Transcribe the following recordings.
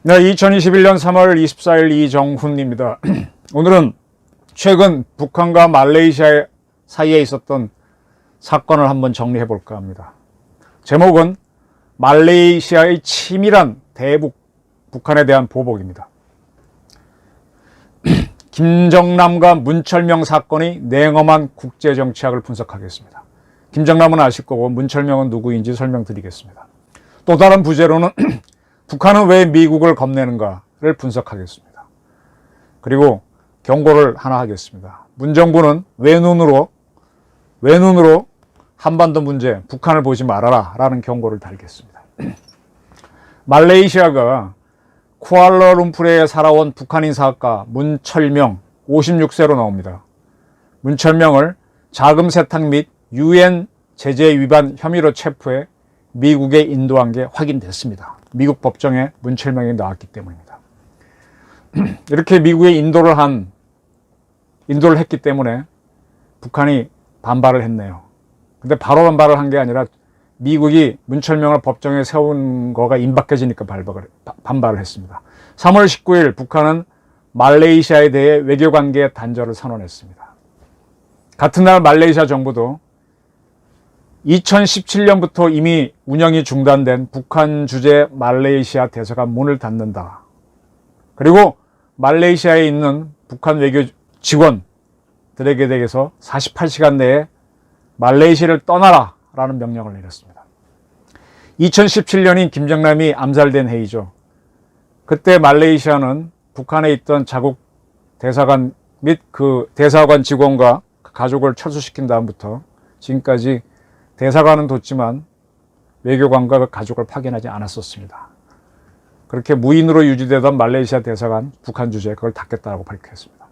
네, 2021년 3월 24일 이정훈입니다. 오늘은 최근 북한과 말레이시아 사이에 있었던 사건을 한번 정리해 볼까 합니다. 제목은 말레이시아의 치밀한 대북 북한에 대한 보복입니다. 김정남과 문철명 사건의 냉엄한 국제정치학을 분석하겠습니다. 김정남은 아실 거고 문철명은 누구인지 설명드리겠습니다. 또 다른 부제로는 북한은 왜 미국을 겁내는가를 분석하겠습니다. 그리고 경고를 하나 하겠습니다. 문정부는 외눈으로 한반도 문제, 북한을 보지 말아라 라는 경고를 달겠습니다. 말레이시아가 쿠알라룸푸르에 살아온 북한인 사학가 문철명 56세로 나옵니다. 문철명을 자금 세탁 및 유엔 제재 위반 혐의로 체포해 미국에 인도한 게 확인됐습니다. 미국 법정에 문철명이 나왔기 때문입니다. 이렇게 미국에 인도를 했기 때문에 북한이 반발을 했네요. 근데 바로 반발을 한 게 아니라 미국이 문철명을 법정에 세운 거가 임박해지니까 반발을 했습니다. 3월 19일 북한은 말레이시아에 대해 외교관계 단절을 선언했습니다. 같은 날 말레이시아 정부도 2017년부터 이미 운영이 중단된 북한 주재 말레이시아 대사관 문을 닫는다. 그리고 말레이시아에 있는 북한 외교 직원들에게 대해서 48시간 내에 말레이시아를 떠나라 라는 명령을 내렸습니다. 2017년인 김정남이 암살된 해이죠. 그때 말레이시아는 북한에 있던 자국 대사관 및 그 대사관 직원과 가족을 철수시킨 다음부터 지금까지 대사관은 뒀지만 외교관과 가족을 파견하지 않았었습니다. 그렇게 무인으로 유지되던 말레이시아 대사관 북한 주재 그걸 닫겠다고 밝혔습니다.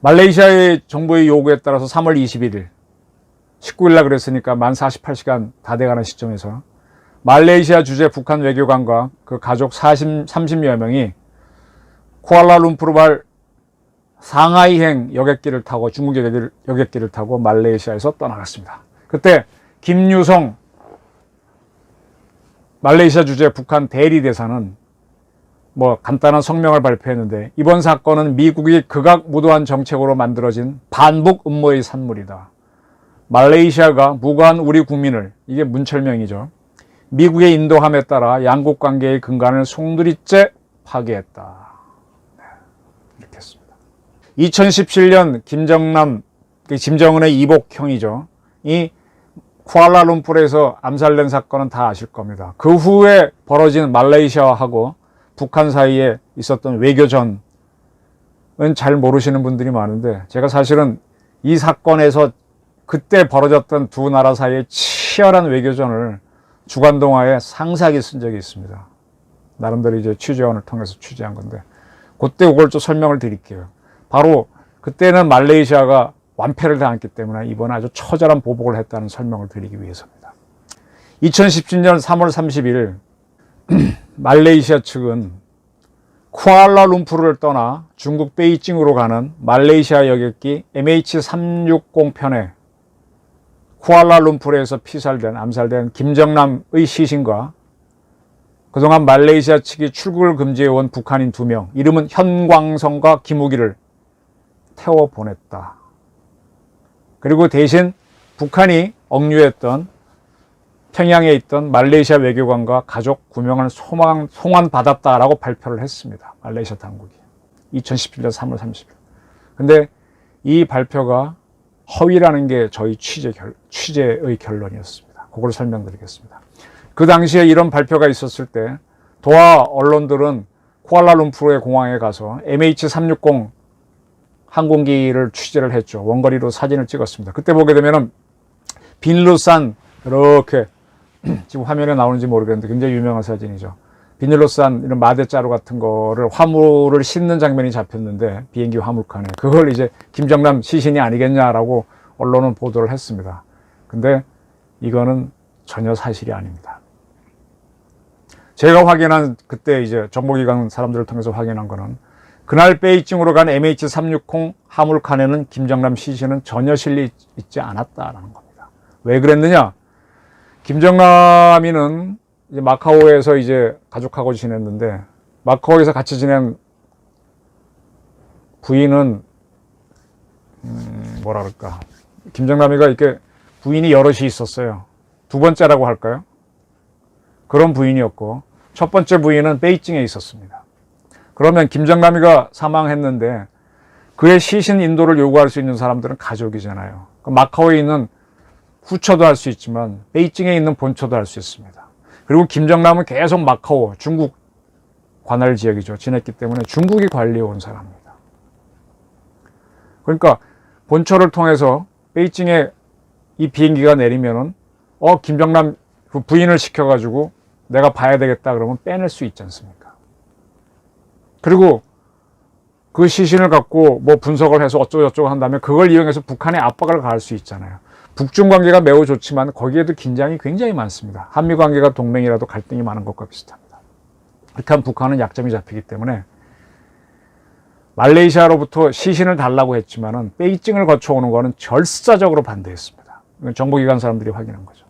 말레이시아의 정부의 요구에 따라서 3월 21일 19일날 그랬으니까 만 48시간 다 돼가는 시점에서 말레이시아 주재 북한 외교관과 그 가족 30여 명이 쿠알라룸푸르발 상하이행 여객기를 타고 중국 여객기를 타고 말레이시아에서 떠나갔습니다. 그때 김유성 말레이시아 주재 북한 대리대사는 간단한 성명을 발표했는데 이번 사건은 미국이 극악무도한 정책으로 만들어진 반북 음모의 산물이다. 말레이시아가 무고한 우리 국민을, 이게 문철명이죠, 미국에 인도함에 따라 양국 관계의 근간을 송두리째 파괴했다. 이렇게 했습니다. 2017년 김정은의 이복형이죠. 이 쿠알라룸푸르에서 암살된 사건은 다 아실 겁니다. 그 후에 벌어진 말레이시아하고 북한 사이에 있었던 외교전은 잘 모르시는 분들이 많은데 제가 사실은 이 사건에서 그때 벌어졌던 두 나라 사이의 치열한 외교전을 주간동화에 상세하게 쓴 적이 있습니다. 나름대로 이제 취재원을 통해서 취재한 건데 그때 그걸 좀 설명을 드릴게요. 바로 그때는 말레이시아가 완패를 당했기 때문에 이번에 아주 처절한 보복을 했다는 설명을 드리기 위해서입니다. 2017년 3월 30일 말레이시아 측은 쿠알라룸푸르를 떠나 중국 베이징으로 가는 말레이시아 여객기 MH360편에 쿠알라룸푸르에서 암살된 김정남의 시신과 그동안 말레이시아 측이 출국을 금지해온 북한인 2명, 이름은 현광성과 김우기를 태워 보냈다. 그리고 대신 북한이 억류했던 평양에 있던 말레이시아 외교관과 가족 9명을 송환받았다라고 발표를 했습니다. 말레이시아 당국이. 2017년 3월 30일. 근데 이 발표가 허위라는 게 저희 취재의 결론이었습니다. 그걸 설명드리겠습니다. 그 당시에 이런 발표가 있었을 때 도하 언론들은 쿠알라룸푸르의 공항에 가서 MH360 항공기를 취재를 했죠. 원거리로 사진을 찍었습니다. 그때 보게 되면은 비닐로 싼 이렇게 지금 화면에 나오는지 모르겠는데 굉장히 유명한 사진이죠. 비닐로 싼 이런 마대자루 같은 거를 화물을 싣는 장면이 잡혔는데 비행기 화물칸에 그걸 이제 김정남 시신이 아니겠냐라고 언론은 보도를 했습니다. 근데 이거는 전혀 사실이 아닙니다. 제가 확인한 그때 이제 정보기관 사람들을 통해서 확인한 거는 그날 베이징으로 간 MH360 화물칸에는 김정남 시신은 전혀 실려 있지 않았다라는 겁니다. 왜 그랬느냐? 김정남이는 이제 마카오에서 이제 가족하고 지냈는데, 마카오에서 같이 지낸 부인은 뭐라 그럴까, 김정남이가 이렇게 부인이 여럿이 있었어요. 두 번째라고 할까요? 그런 부인이었고, 첫 번째 부인은 베이징에 있었습니다. 그러면 김정남이가 사망했는데 그의 시신 인도를 요구할 수 있는 사람들은 가족이잖아요. 마카오에 있는 후처도 할 수 있지만 베이징에 있는 본처도 할 수 있습니다. 그리고 김정남은 계속 마카오, 중국 관할 지역이죠. 지냈기 때문에 중국이 관리해 온 사람입니다. 그러니까 본처를 통해서 베이징에 이 비행기가 내리면은 김정남 그 부인을 시켜가지고 내가 봐야 되겠다 그러면 빼낼 수 있지 않습니까? 그리고 그 시신을 갖고 뭐 분석을 해서 어쩌고저쩌고 한 다음에 그걸 이용해서 북한에 압박을 가할 수 있잖아요. 북중 관계가 매우 좋지만 거기에도 긴장이 굉장히 많습니다. 한미 관계가 동맹이라도 갈등이 많은 것과 비슷합니다. 그렇게 하면 북한은 약점이 잡히기 때문에 말레이시아로부터 시신을 달라고 했지만은 베이징을 거쳐오는 거는 절사적으로 반대했습니다. 이건 정보기관 사람들이 확인한 거죠.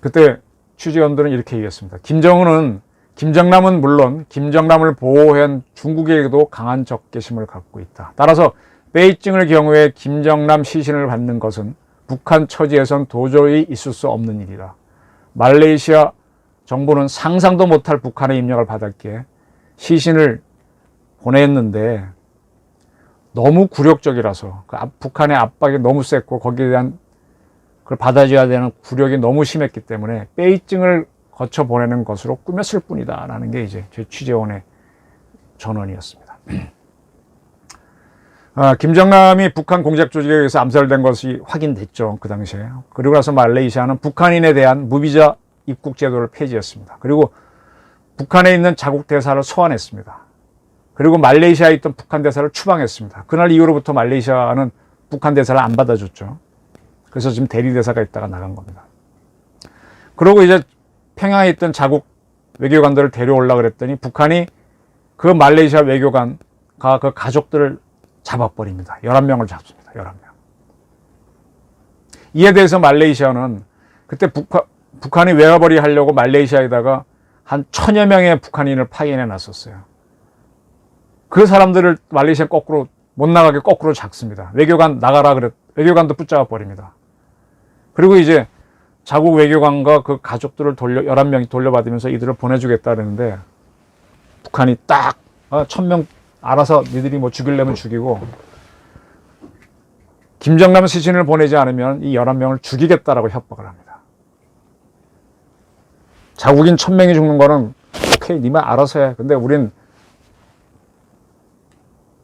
그때 취재원들은 이렇게 얘기했습니다. 김정남은 물론 김정남을 보호한 중국에게도 강한 적개심을 갖고 있다. 따라서 베이징의 경우에 김정남 시신을 받는 것은 북한 처지에선 도저히 있을 수 없는 일이다. 말레이시아 정부는 상상도 못할 북한의 입력을 받았기에 시신을 보냈는데 너무 굴욕적이라서 북한의 압박이 너무 셌고 거기에 대한 그걸 받아줘야 되는 굴욕이 너무 심했기 때문에 베이징을 거쳐 보내는 것으로 꾸몄을 뿐이다 라는 게 이제 제 취재원의 전언이었습니다. 김정남이 북한 공작 조직에 의해서 암살된 것이 확인됐죠. 그 당시에. 그리고 나서 말레이시아는 북한인에 대한 무비자 입국 제도를 폐지했습니다. 그리고 북한에 있는 자국 대사를 소환했습니다. 그리고 말레이시아에 있던 북한 대사를 추방했습니다. 그날 이후로부터 말레이시아는 북한 대사를 안 받아줬죠. 그래서 지금 대리 대사가 있다가 나간 겁니다. 그러고 이제 평양에 있던 자국 외교관들을 데려오려고 그랬더니 북한이 그 말레이시아 외교관과 그 가족들을 잡아버립니다. 11명을 잡습니다. 11명. 이에 대해서 말레이시아는 그때 북한이 외화벌이 하려고 말레이시아에다가 한 1000여 명의 북한인을 파견해 놨었어요. 그 사람들을 말레이시아 거꾸로 못 나가게 거꾸로 잡습니다. 외교관 나가라 그랬 외교관도 붙잡아 버립니다. 그리고 이제 자국 외교관과 그 가족들을 11명이 돌려받으면서 이들을 보내주겠다 그랬는데 북한이 딱 1000명 알아서 니들이 뭐 죽이려면 죽이고 김정남 시신을 보내지 않으면 이 11명을 죽이겠다라고 협박을 합니다. 자국인 1000명이 죽는 거는 오케이 니만 알아서 해. 근데 우린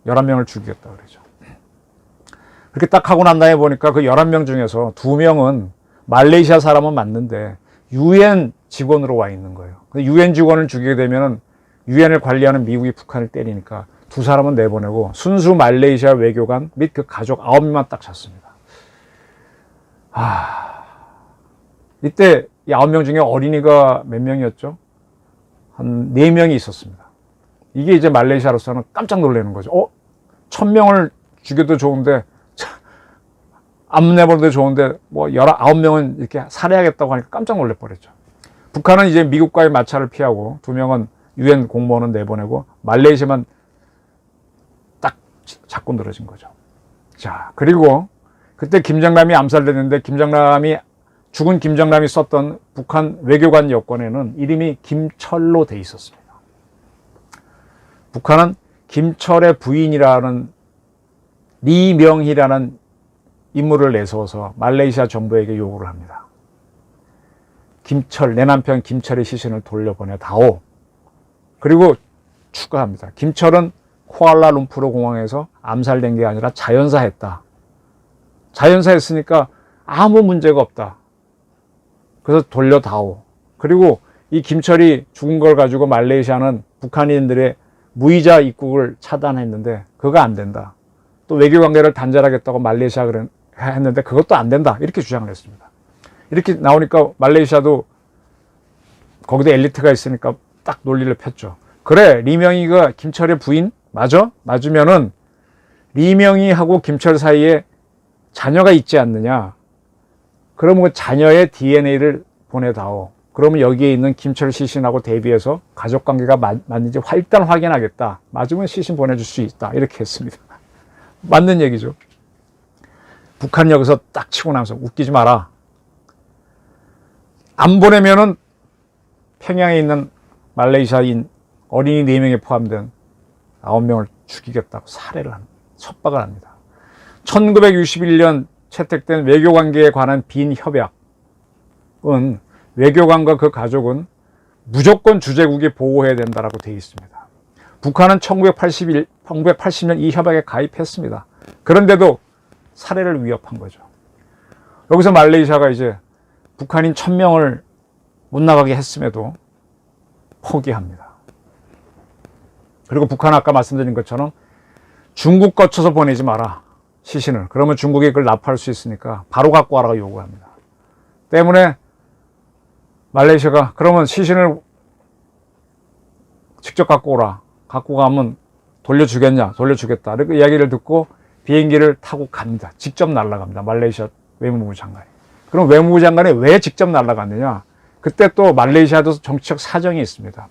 11명을 죽이겠다 그러죠. 그렇게 딱 하고 난 다음에 보니까 그 11명 중에서 2명은 말레이시아 사람은 맞는데 UN 직원으로 와 있는 거예요. UN 직원을 죽이게 되면 UN을 관리하는 미국이 북한을 때리니까 2사람은 내보내고 순수 말레이시아 외교관 및 그 가족 9명만 딱 잡습니다. 이때 이 9명 중에 어린이가 몇 명이었죠? 한 4명이 있었습니다. 이게 이제 말레이시아로서는 깜짝 놀라는 거죠. 1000명을 죽여도 좋은데 안 내보내도 좋은데 뭐 19명은 이렇게 살해하겠다고 하니까 깜짝 놀래버렸죠. 북한은 이제 미국과의 마찰을 피하고 2명은 UN 공무원은 내보내고 말레이시아만 딱 잡고 늘어진 거죠. 자, 그리고 그때 김정남이 암살됐는데 죽은 김정남이 썼던 북한 외교관 여권에는 이름이 김철로 돼 있었습니다. 북한은 김철의 부인이라는 리명희라는 인물을 내세워서 말레이시아 정부에게 요구를 합니다. 내 남편 김철의 시신을 돌려보내다오. 그리고 추가합니다. 김철은 쿠알라룸푸르 공항에서 암살된 게 아니라 자연사했다. 자연사했으니까 아무 문제가 없다. 그래서 돌려다오. 그리고 이 김철이 죽은 걸 가지고 말레이시아는 북한인들의 무이자 입국을 차단했는데 그거 안 된다. 또 외교관계를 단절하겠다고 말레이시아가 했는데 그것도 안 된다. 이렇게 주장을 했습니다. 이렇게 나오니까 말레이시아도 거기도 엘리트가 있으니까 딱 논리를 폈죠. 그래, 리명희가 김철의 부인 맞아? 맞으면은 리명희하고 김철 사이에 자녀가 있지 않느냐. 그러면 그 자녀의 DNA를 보내다오. 그러면 여기에 있는 김철 시신하고 대비해서 가족관계가 맞는지 일단 확인하겠다. 맞으면 시신 보내줄 수 있다. 이렇게 했습니다. 맞는 얘기죠. 북한 여기서 딱 치고 나서 웃기지 마라. 안 보내면은 평양에 있는 말레이시아인 어린이 4명에 포함된 9명을 죽이겠다고 살해를 합니다. 첩박을 합니다. 1961년 채택된 외교관계에 관한 빈 협약은 외교관과 그 가족은 무조건 주재국이 보호해야 된다라고 되어 있습니다. 북한은 1980년 이 협약에 가입했습니다. 그런데도 살해를 위협한 거죠. 여기서 말레이시아가 이제 북한인 1000명을 못 나가게 했음에도 포기합니다. 그리고 북한은 아까 말씀드린 것처럼 중국 거쳐서 보내지 마라. 시신을. 그러면 중국이 그걸 납부할 수 있으니까 바로 갖고 와라고 요구합니다. 때문에 말레이시아가 그러면 시신을 직접 갖고 오라. 갖고 가면 돌려주겠냐? 돌려주겠다. 이렇게 이야기를 듣고 비행기를 타고 갑니다. 직접 날아갑니다. 말레이시아 외무부 장관이. 그럼 외무부 장관이 왜 직접 날아갔느냐? 그때 또 말레이시아도 정치적 사정이 있습니다.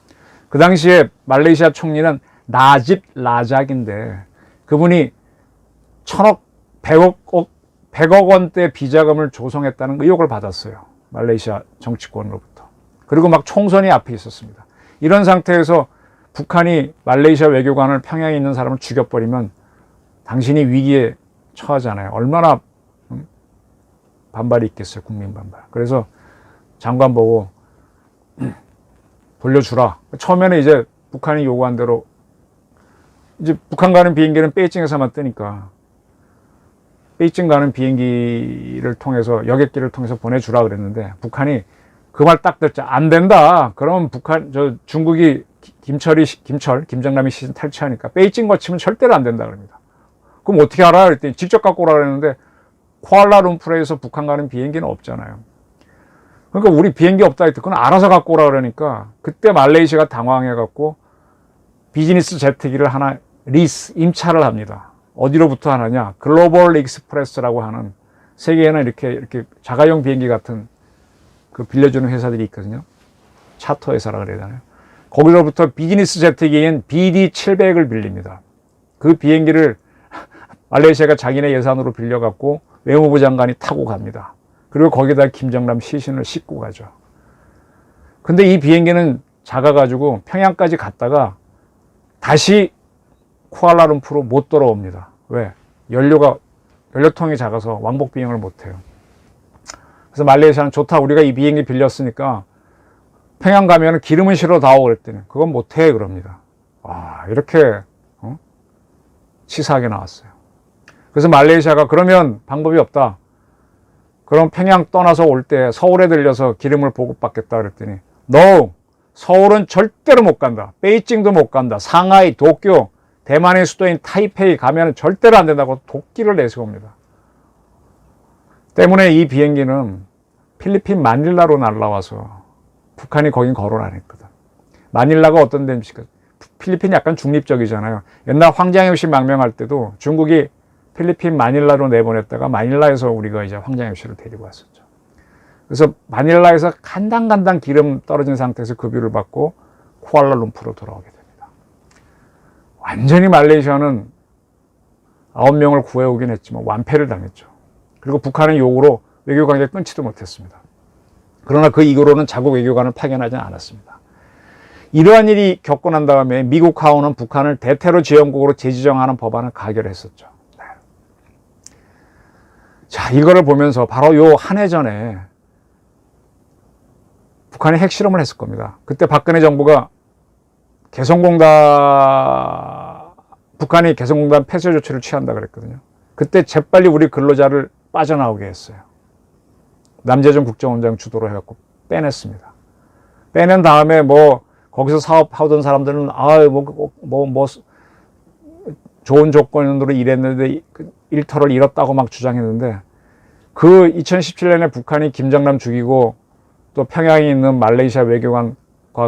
그 당시에 말레이시아 총리는 나집 라작인데 그분이 1000억, 100억 원대 비자금을 조성했다는 의혹을 받았어요. 말레이시아 정치권으로부터. 그리고 막 총선이 앞에 있었습니다. 이런 상태에서 북한이 말레이시아 외교관을 평양에 있는 사람을 죽여버리면 당신이 위기에 처하잖아요. 얼마나 반발이 있겠어요. 국민 반발. 그래서 장관 보고 돌려주라. 처음에는 이제 북한이 요구한 대로 이제 북한 가는 비행기는 베이징에서만 뜨니까 베이징 가는 비행기를 통해서 여객기를 통해서 보내주라 그랬는데 북한이 그 말 딱 듣자 안 된다. 그러면 중국이 김정남이 시신 탈취하니까 베이징 거치면 절대로 안 된다 그럽니다. 그럼 어떻게 알아? 그랬더니 직접 갖고 오라 그랬는데 쿠알라룸푸르에서 북한 가는 비행기는 없잖아요. 그러니까 우리 비행기 없다 했더니 그건 알아서 갖고 오라 그러니까 그때 말레이시아가 당황해갖고 비즈니스 제트기를 하나 임차를 합니다. 어디로부터 하느냐? 글로벌 익스프레스라고 하는 세계에는 이렇게 자가용 비행기 같은 그 빌려주는 회사들이 있거든요. 차터 회사라 그래야 되나요? 거기로부터 비즈니스 제트기인 BD700을 빌립니다. 그 비행기를 말레이시아가 자기네 예산으로 빌려갖고 외무부 장관이 타고 갑니다. 그리고 거기다 김정남 시신을 싣고 가죠. 근데 이 비행기는 작아가지고 평양까지 갔다가 다시 쿠알라룸푸르로 못 돌아옵니다. 왜? 연료통이 작아서 왕복 비행을 못해요. 그래서 말레이시아는 좋다. 우리가 이 비행기 빌렸으니까 평양 가면 기름은 실어 다오 그랬더니 그건 못해 그럽니다. 이렇게 치사하게 나왔어요. 그래서 말레이시아가 그러면 방법이 없다. 그럼 평양 떠나서 올 때 서울에 들려서 기름을 보급받겠다 그랬더니 No! 서울은 절대로 못 간다. 베이징도 못 간다. 상하이, 도쿄, 대만의 수도인 타이페이 가면 절대로 안 된다고 도끼를 내세웁니다. 때문에 이 비행기는 필리핀 마닐라로 날라와서 북한이 거긴 거론 안 했거든. 마닐라가 어떤 데입니까? 필리핀이 약간 중립적이잖아요. 옛날 황장엽 씨 망명할 때도 중국이 필리핀 마닐라로 내보냈다가 마닐라에서 우리가 이제 황장엽 씨를 데리고 왔었죠. 그래서 마닐라에서 간당간당 기름 떨어진 상태에서 급유를 받고 쿠알라룸푸르로 돌아오게 됩니다. 완전히 말레이시아는 9명을 구해오긴 했지만 완패를 당했죠. 그리고 북한의 요구로 외교관계 끊지도 못했습니다. 그러나 그 이후로는 자국 외교관을 파견하지 않았습니다. 이러한 일이 겪고 난 다음에 미국 하원은 북한을 대테러 지원국으로 재지정하는 법안을 가결했었죠. 자, 이거를 보면서 바로 요 한 해 전에 북한이 핵실험을 했을 겁니다. 그때 박근혜 정부가 북한이 개성공단 폐쇄 조치를 취한다 그랬거든요. 그때 재빨리 우리 근로자를 빠져나오게 했어요. 남재정 국정원장 주도로 해갖고 빼냈습니다. 빼낸 다음에 거기서 사업하던 사람들은 좋은 조건으로 일했는데 일터를 잃었다고 막 주장했는데 그 2017년에 북한이 김정남 죽이고 또 평양에 있는 말레이시아 외교관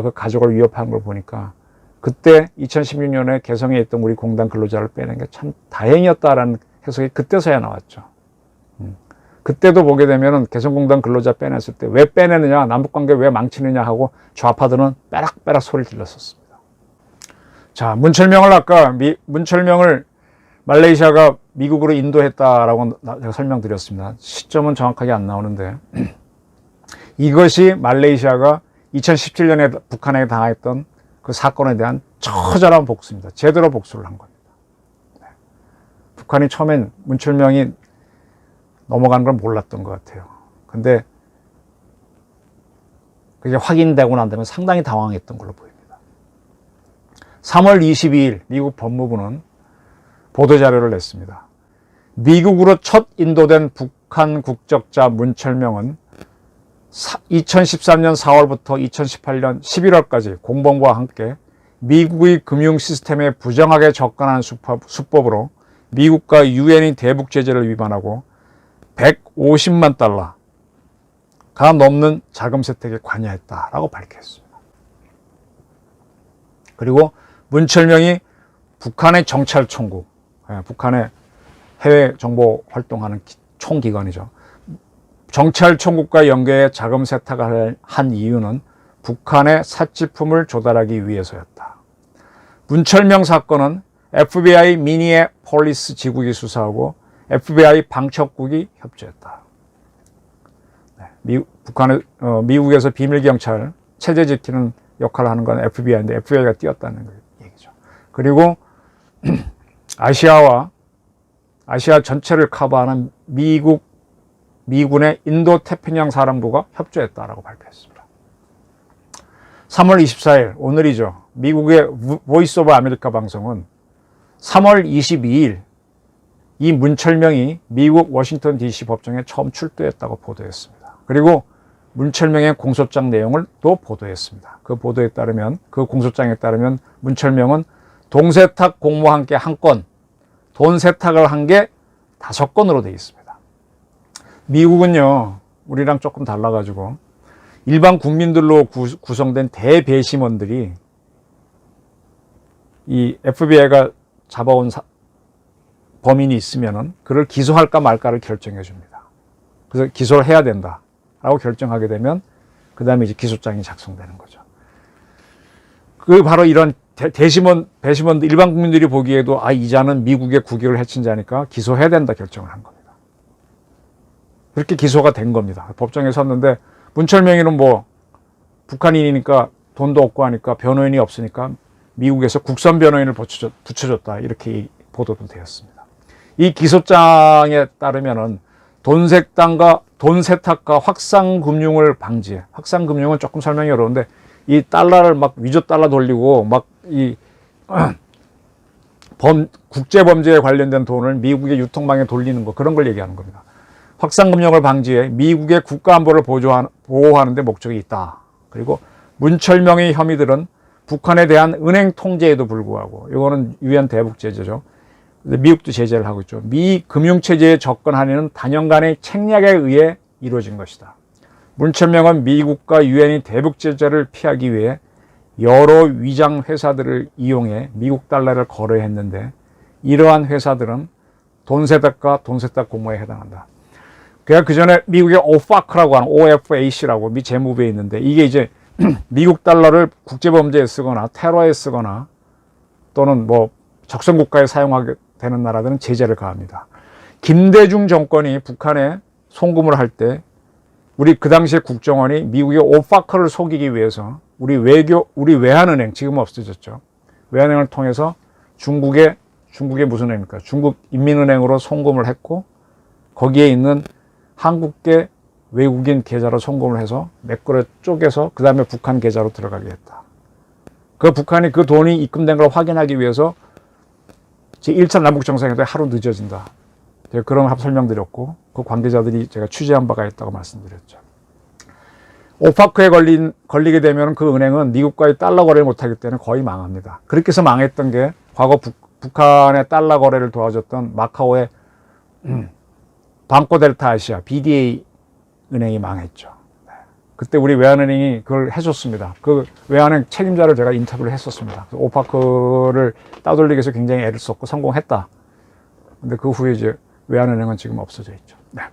그 가족을 위협하는 걸 보니까 그때 2016년에 개성에 있던 우리 공단 근로자를 빼낸 게 참 다행이었다라는 해석이 그때서야 나왔죠. 그때도 보게 되면은 개성공단 근로자 빼냈을 때 왜 빼내느냐, 남북관계 왜 망치느냐 하고 좌파들은 빼락빼락 소리를 질렀었습니다. 자, 문철명을 아까 문철명을 말레이시아가 미국으로 인도했다라고 제가 설명드렸습니다. 시점은 정확하게 안 나오는데 이것이 말레이시아가 2017년에 북한에게 당했던 그 사건에 대한 처절한 복수입니다. 제대로 복수를 한 겁니다. 네. 북한이 처음엔 문철명이 넘어가는 걸 몰랐던 것 같아요. 근데 그게 확인되고 난 다음에 상당히 당황했던 걸로 보입니다. 3월 22일 미국 법무부는 보도자료를 냈습니다. 미국으로 첫 인도된 북한 국적자 문철명은 2013년 4월부터 2018년 11월까지 공범과 함께 미국의 금융 시스템에 부정하게 접근한 수법으로 미국과 유엔의 대북 제재를 위반하고 150만 달러가 넘는 자금 세탁에 관여했다라고 밝혔습니다. 그리고 문철명이 북한의 정찰총국, 북한의 해외 정보 활동하는 총기관이죠. 정찰총국과 연계해 자금 세탁을 한 이유는 북한의 사치품을 조달하기 위해서였다. 문철명 사건은 FBI 미니애폴리스 지국이 수사하고 FBI 방첩국이 협조했다. 미국에서 비밀경찰 체제 지키는 역할을 하는 건 FBI인데 FBI가 뛰었다는 얘기죠. 그리고 아시아 전체를 커버하는 미군의 인도태평양 사령부가 협조했다라고 발표했습니다. 3월 24일 오늘이죠. 미국의 보이스 오브 아메리카 방송은 3월 22일 이 문철명이 미국 워싱턴 DC 법정에 처음 출두했다고 보도했습니다. 그리고 문철명의 공소장 내용을 또 보도했습니다. 그 공소장에 따르면 문철명은 동세탁 공모와 함께 한 건, 돈 세탁을 한 게 5건으로 되어 있습니다. 미국은요, 우리랑 조금 달라가지고 일반 국민들로 구성된 대배심원들이 이 FBI가 잡아온 범인이 있으면은 그를 기소할까 말까를 결정해 줍니다. 그래서 기소를 해야 된다라고 결정하게 되면 그 다음에 이제 기소장이 작성되는 거죠. 그 바로 이런 배심원들, 일반 국민들이 보기에도 이 자는 미국의 국익을 해친 자니까 기소해야 된다 결정을 한 겁니다. 그렇게 기소가 된 겁니다. 법정에 섰는데 문철명이는 뭐 북한인이니까 돈도 없고 하니까 변호인이 없으니까 미국에서 국선 변호인을 붙여줬다 이렇게 보도도 되었습니다. 이 기소장에 따르면은 돈 세탁과 확산금융을 방지해. 확산금융은 조금 설명이 어려운데 이 달러를 막 위조 달러 돌리고 막 이 국제범죄에 관련된 돈을 미국의 유통망에 돌리는 거 그런 걸 얘기하는 겁니다. 확산금융을 방지해 미국의 국가안보를 보호하는 데 목적이 있다. 그리고 문철명의 혐의들은 북한에 대한 은행 통제에도 불구하고 이거는 유엔 대북 제재죠. 미국도 제재를 하고 있죠. 미 금융체제에 접근하려는 단연간의 책략에 의해 이루어진 것이다. 문철명은 미국과 유엔이 대북 제재를 피하기 위해 여러 위장 회사들을 이용해 미국 달러를 거래했는데 이러한 회사들은 돈 세탁과 돈 세탁 공모에 해당한다. 그러니까 그 전에 미국의 OFAC라고 하는 OFAC라고 미 재무부에 있는데 이게 이제 미국 달러를 국제범죄에 쓰거나 테러에 쓰거나 또는 뭐 적성국가에 사용하게 되는 나라들은 제재를 가합니다. 김대중 정권이 북한에 송금을 할 때 우리 그 당시에 국정원이 미국의 오파크를 속이기 위해서 우리 외환은행, 지금은 없어졌죠. 외환은행을 통해서 중국의 무슨 은행입니까? 중국 인민은행으로 송금을 했고 거기에 있는 한국계 외국인 계좌로 송금을 해서 매끌어 쪼개서 그 다음에 북한 계좌로 들어가게 했다. 그 북한이 그 돈이 입금된 걸 확인하기 위해서 제1차 남북정상회담이 하루 늦어진다. 제가 그런 설명드렸고 그 관계자들이 제가 취재한 바가 있다고 말씀드렸죠. 오파크에 걸리게 되면 그 은행은 미국과의 달러 거래를 못하기 때문에 거의 망합니다. 그렇게 해서 망했던 게 과거 북한의 달러 거래를 도와줬던 마카오의 방코델타 아시아 BDA 은행이 망했죠. 그때 우리 외환은행이 그걸 해줬습니다. 그 외환은행 책임자를 제가 인터뷰를 했었습니다. 오파크를 따돌리기 위해서 굉장히 애를 썼고 성공했다. 근데 그 후에 이제 외환은행은 지금 없어져 있죠. 네.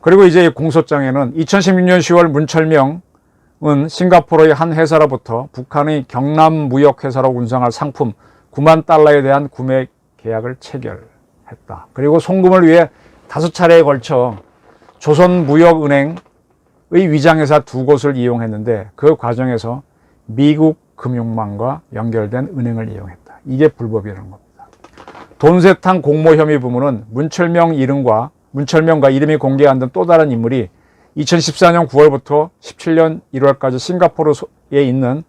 그리고 이제 공소장에는 2016년 10월 문철명은 싱가포르의 한 회사로부터 북한의 경남무역회사로 운송할 상품 9만 달러에 대한 구매 계약을 체결했다. 그리고 송금을 위해 5차례에 걸쳐 조선무역은행의 위장회사 2곳을 이용했는데 그 과정에서 미국 금융망과 연결된 은행을 이용했다. 이게 불법이라는 겁니다. 돈세탁 공모 혐의 부문은 문철명과 이름이 공개 안 된 또 다른 인물이 2014년 9월부터 17년 1월까지 싱가포르에 있는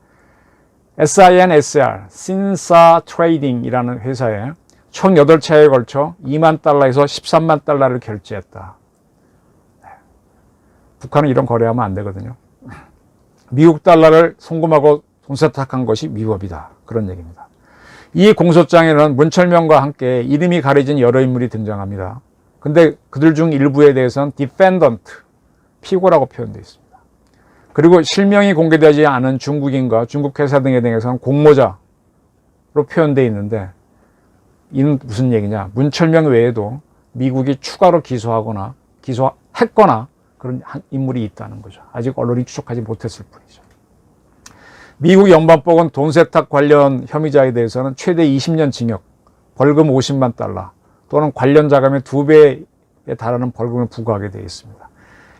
SINSR, 신사 트레이딩이라는 회사에 총 8차례에 걸쳐 2만 달러에서 13만 달러를 결제했다. 북한은 이런 거래하면 안 되거든요. 미국 달러를 송금하고 돈세탁한 것이 위법이다. 그런 얘기입니다. 이 공소장에는 문철명과 함께 이름이 가려진 여러 인물이 등장합니다. 근데 그들 중 일부에 대해서는 defendant, 피고라고 표현되어 있습니다. 그리고 실명이 공개되지 않은 중국인과 중국 회사 등에 대해서는 공모자로 표현되어 있는데 이는 무슨 얘기냐? 문철명 외에도 미국이 추가로 기소했거나 그런 인물이 있다는 거죠. 아직 언론이 추적하지 못했을 뿐이죠. 미국 연방법은 돈세탁 관련 혐의자에 대해서는 최대 20년 징역, 벌금 50만 달러 또는 관련 자금의 2배에 달하는 벌금을 부과하게 되어 있습니다.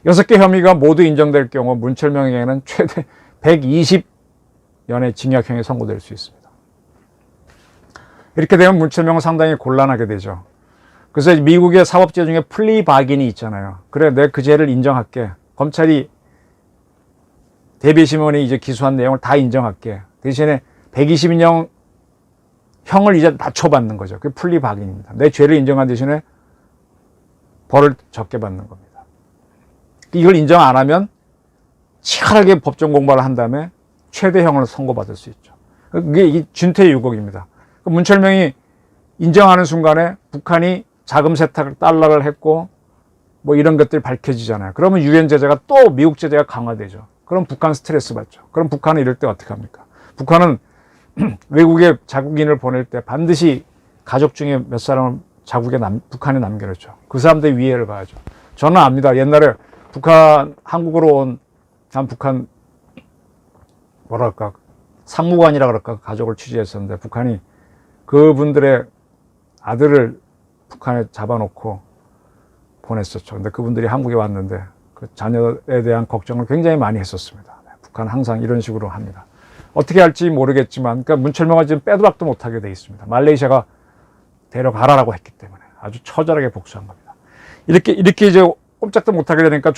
6개 혐의가 모두 인정될 경우 문철명에게는 최대 120년의 징역형이 선고될 수 있습니다. 이렇게 되면 문철명은 상당히 곤란하게 되죠. 그래서 미국의 사법제 중에 플리 바긴이 있잖아요. 그래, 내가 그 죄를 인정할게. 검찰이 대배심원이 이제 기소한 내용을 다 인정할게. 대신에 120년 형을 이제 낮춰받는 거죠. 그게 플리 바긴입니다. 내 죄를 인정한 대신에 벌을 적게 받는 겁니다. 이걸 인정 안 하면 치열하게 법정 공부를 한 다음에 최대형을 선고받을 수 있죠. 이게 준퇴유곡입니다. 문철명이 인정하는 순간에 북한이 자금 세탁 달러를 했고 뭐 이런 것들이 밝혀지잖아요. 그러면 유엔 제재가 또 미국 제재가 강화되죠. 그럼 북한 스트레스 받죠. 그럼 북한은 이럴 때 어떻게 합니까? 북한은 외국에 자국인을 보낼 때 반드시 가족 중에 몇 사람을 북한에 남겨놓죠. 그 사람들의 위해를 봐야죠. 저는 압니다. 옛날에 한국으로 온 한 북한 상무관이라 그럴까 가족을 취재했었는데 북한이 그분들의 아들을 북한에 잡아놓고 보냈었죠. 근데 그분들이 한국에 왔는데 그 자녀에 대한 걱정을 굉장히 많이 했었습니다. 북한은 항상 이런 식으로 합니다. 어떻게 할지 모르겠지만, 그러니까 문철명은 지금 빼도 박도 못하게 돼 있습니다. 말레이시아가 데려가라라고 했기 때문에 아주 처절하게 복수한 겁니다. 이렇게 이제 꼼짝도 못하게 되니까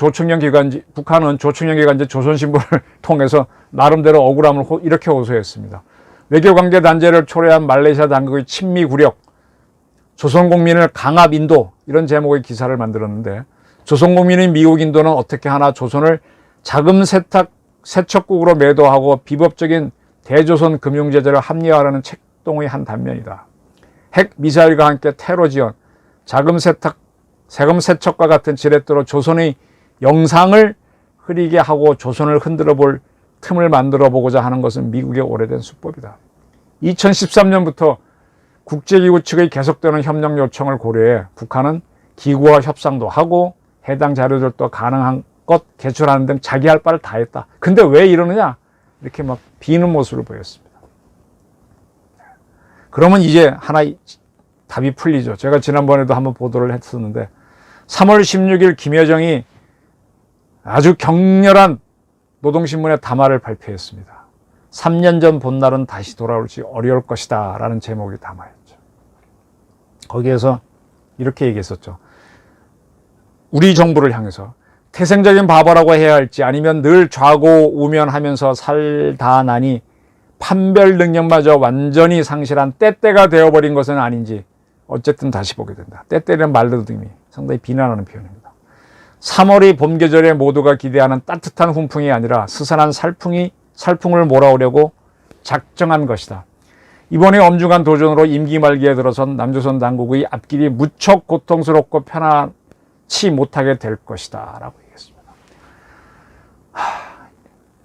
북한은 조총련 기간제 조선신보를 통해서 나름대로 억울함을 이렇게 호소했습니다. 외교관계 단절을 초래한 말레이시아 당국의 친미 굴욕, 조선국민을 강압 인도, 이런 제목의 기사를 만들었는데, 조선국민인 미국 인도는 어떻게 하나 조선을 자금 세척국으로 매도하고 비법적인 대조선 금융제재를 합리화하려는 책동의 한 단면이다. 핵 미사일과 함께 테러 지원, 세금 세척과 같은 지렛대로 조선의 영상을 흐리게 하고 조선을 흔들어 볼 틈을 만들어 보고자 하는 것은 미국의 오래된 수법이다. 2013년부터 국제기구 측의 계속되는 협력 요청을 고려해 북한은 기구와 협상도 하고 해당 자료들도 가능한 것 제출하는 등 자기 할 바를 다 했다. 근데 왜 이러느냐? 이렇게 막 비는 모습을 보였습니다. 그러면 이제 하나 답이 풀리죠. 제가 지난번에도 한번 보도를 했었는데 3월 16일 김여정이 아주 격렬한 노동신문의 담화를 발표했습니다. 3년 전 본날은 다시 돌아올지 어려울 것이다 라는 제목의 담화였죠. 거기에서 이렇게 얘기했었죠. 우리 정부를 향해서 태생적인 바보라고 해야 할지 아니면 늘 좌고우면하면서 살다 나니 판별 능력마저 완전히 상실한 때때가 되어버린 것은 아닌지 어쨌든 다시 보게 된다. 때때라는 말더듬이 상당히 비난하는 표현입니다. 3월의 봄 계절에 모두가 기대하는 따뜻한 훈풍이 아니라 스산한 살풍을 몰아오려고 작정한 것이다. 이번에 엄중한 도전으로 임기 말기에 들어선 남조선 당국의 앞길이 무척 고통스럽고 편안치 못하게 될 것이다 라고 얘기했습니다.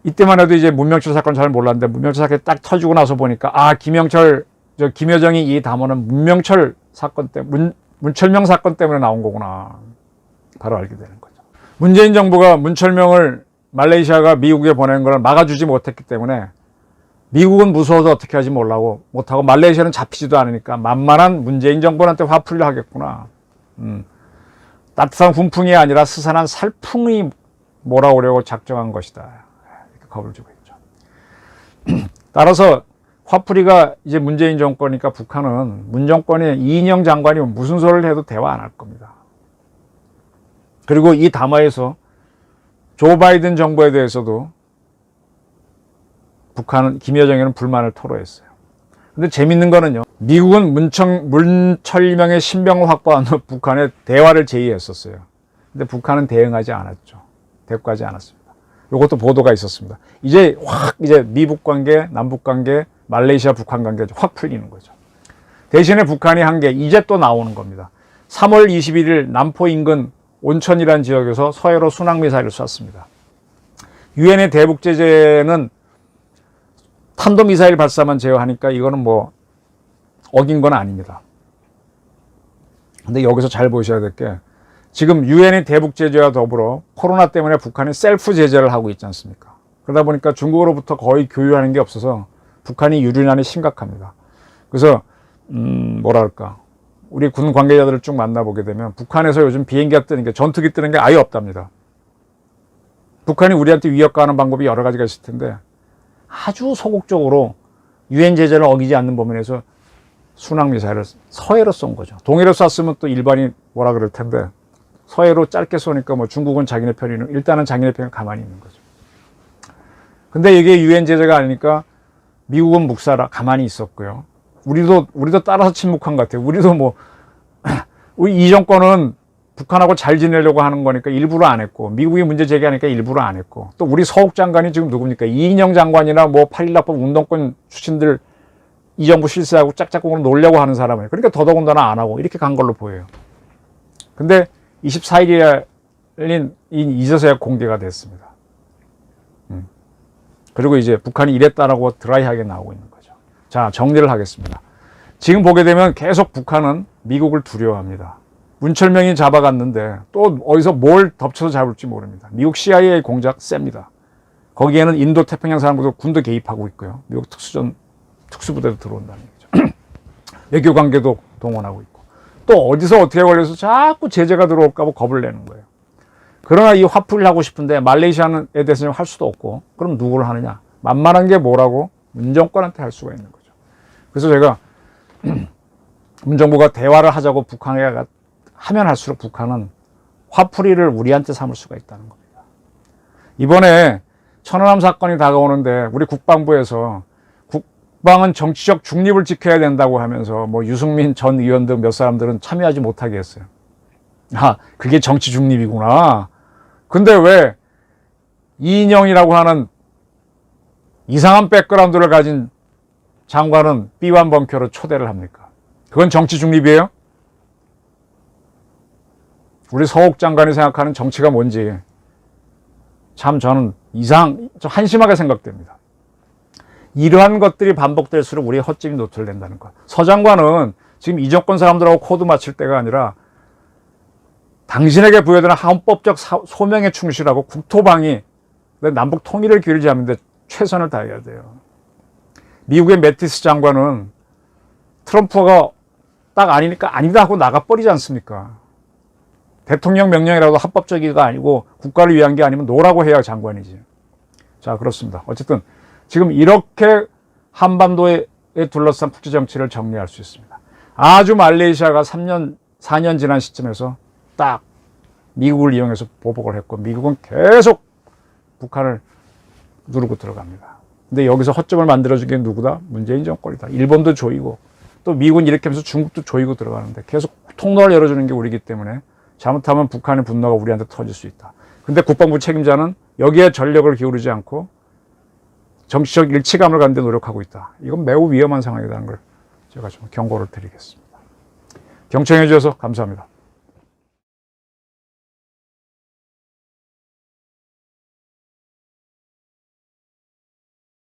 이때만 해도 이제 문명철 사건 잘 몰랐는데 문명철 사건이 딱 터지고 나서 보니까 김여정이 이 담화는 문명철 사건 때문에 문철명 사건 때문에 나온 거구나. 바로 알게 되는 거죠. 문재인 정부가 문철명을 말레이시아가 미국에 보낸 걸 막아주지 못했기 때문에 미국은 무서워서 어떻게 하지 못하고 말레이시아는 잡히지도 않으니까 만만한 문재인 정부한테 화풀려 하겠구나. 따뜻한 훈풍이 아니라 스산한 살풍이 몰아오려고 작정한 것이다. 이렇게 겁을 주고 있죠. 따라서 화풀이가 이제 문재인 정권이니까 북한은 문 정권의 이인영 장관이 무슨 소리를 해도 대화 안 할 겁니다. 그리고 이 담화에서 조 바이든 정부에 대해서도 김여정에는 불만을 토로했어요. 근데 재밌는 거는요. 미국은 문철명의 신병을 확보한 후 북한에 대화를 제의했었어요. 근데 북한은 대응하지 않았죠. 대꾸하지 않았습니다. 이것도 보도가 있었습니다. 이제 미북 관계, 남북 관계, 말레이시아 북한 관계가 확 풀리는 거죠. 대신에 북한이 한 게 이제 또 나오는 겁니다. 3월 21일 남포 인근 온천이라는 지역에서 서해로 순항미사일을 쐈습니다. 유엔의 대북 제재는 탄도미사일 발사만 제어하니까 이거는 뭐 어긴 건 아닙니다. 근데 여기서 잘 보셔야 될 게 지금 유엔의 대북 제재와 더불어 코로나 때문에 북한이 셀프 제재를 하고 있지 않습니까? 그러다 보니까 중국으로부터 거의 교유하는 게 없어서 북한이 유린안이 심각합니다. 그래서 우리 군 관계자들을 쭉 만나보게 되면 북한에서 요즘 비행기가 뜨는 게 전투기 뜨는 게 아예 없답니다. 북한이 우리한테 위협 가하는 방법이 여러 가지가 있을 텐데 아주 소극적으로 유엔 제재를 어기지 않는 범위에서 순항미사일을 서해로 쏜 거죠. 동해로 쐈으면 또 일반이 뭐라 그럴 텐데 서해로 짧게 쏘니까 뭐 중국은 자기네 편이는 일단은 자기네 편에 가만히 있는 거죠. 근데 이게 유엔 제재가 아니니까 미국은 묵사라 가만히 있었고요. 우리도 따라서 침묵한 것 같아요. 우리도 우리 이 정권은 북한하고 잘 지내려고 하는 거니까 일부러 안 했고, 미국이 문제 제기하니까 일부러 안 했고, 또 우리 서욱 장관이 지금 누굽니까? 이인영 장관이나 8.1학번 운동권 출신들 이 정부 실세하고 짝짝꿍으로 놀려고 하는 사람이에요. 그러니까 더더군다나 안 하고 이렇게 간 걸로 보여요. 근데 24일에 열린 이제서야 공개가 됐습니다. 그리고 이제 북한이 이랬다라고 드라이하게 나오고 있는 거죠. 자, 정리를 하겠습니다. 지금 보게 되면 계속 북한은 미국을 두려워합니다. 문철명이 잡아갔는데 또 어디서 뭘 덮쳐서 잡을지 모릅니다. 미국 CIA 공작 셉니다. 거기에는 인도 태평양 사람들도 군도 개입하고 있고요. 미국 특수부대도 들어온다는 얘기죠. 외교관계도 동원하고 있고. 또 어디서 어떻게 걸려서 자꾸 제재가 들어올까 봐 겁을 내는 거예요. 그러나 이 화풀이를 하고 싶은데 말레이시아에 대해서는 할 수도 없고, 그럼 누구를 하느냐? 만만한 게 뭐라고? 문정권한테 할 수가 있는 거죠. 그래서 제가 문정부가 대화를 하자고 북한에 하면 할수록 북한은 화풀이를 우리한테 삼을 수가 있다는 겁니다. 이번에 천안함 사건이 다가오는데 우리 국방부에서 국방은 정치적 중립을 지켜야 된다고 하면서 유승민 전 의원 등 몇 사람들은 참여하지 못하게 했어요. 아, 그게 정치 중립이구나. 근데 왜 이인영이라고 하는 이상한 백그라운드를 가진 장관은 B1 벙커로 초대를 합니까? 그건 정치 중립이에요? 우리 서욱 장관이 생각하는 정치가 뭔지 참 저는 좀 한심하게 생각됩니다. 이러한 것들이 반복될수록 우리의 헛짐이 노출된다는 것. 서 장관은 지금 이 정권 사람들하고 코드 맞출 때가 아니라 당신에게 부여되는 헌법적 소명에 충실하고 국토방위, 남북 통일을 기르지 않는데 최선을 다해야 돼요. 미국의 매티스 장관은 트럼프가 딱 아니니까 아니다 하고 나가버리지 않습니까? 대통령 명령이라도 합법적이가 아니고 국가를 위한 게 아니면 노라고 해야 장관이지. 자, 그렇습니다. 어쨌든 지금 이렇게 한반도에 둘러싼 국제 정치를 정리할 수 있습니다. 아주 말레이시아가 4년 지난 시점에서 딱 미국을 이용해서 보복을 했고, 미국은 계속 북한을 누르고 들어갑니다. 근데 여기서 허점을 만들어준 게 누구다? 문재인 정권이다. 일본도 조이고, 또 미국은 이렇게 하면서 중국도 조이고 들어가는데 계속 통로를 열어주는 게 우리이기 때문에 잘못하면 북한의 분노가 우리한테 터질 수 있다. 근데 국방부 책임자는 여기에 전력을 기울이지 않고 정치적 일치감을 갖는 데 노력하고 있다. 이건 매우 위험한 상황이라는 걸 제가 좀 경고를 드리겠습니다. 경청해 주셔서 감사합니다.